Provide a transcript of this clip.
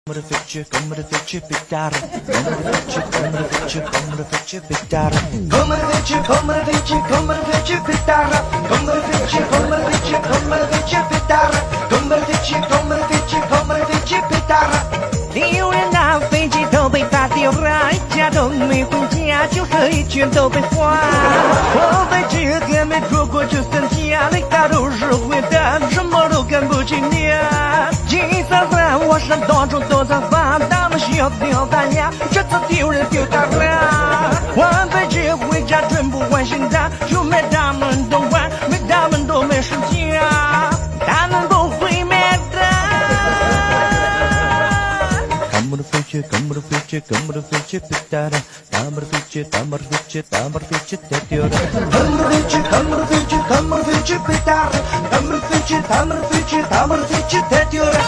Come to fetch it, big daughter. Come to fetch it, come to fetch it, come to fetch it, big daughter. Come to fetch it, come to fetch it, come to fetch it, big daughter. Come to fetch it, come to fetch it, come to fetch it, big daughter. Come to fetch it, come to fetch it, come to fetch it, big daughter. 有人拿飞机都被打掉了，一家都没回家，就喝一圈都被花。我飞机还没坐过就散家，累到都是回答，什么都看不起你。金色在我上当中都在发，他们笑掉大牙，这次丢人丢大了。我飞机回家全部换新的，就没他们都玩，没他们都没时间，他们不会买单。Come to fetch it, come to fetch it, come to fetch it, big daughter. Come to fetch it, come to fetch it, come to fetch it, that daughter. Come to fetch it, come to fetch it, come to fetch it, big daughter. Come to fetch it, come to fetch it, come to fetch it, that daughter.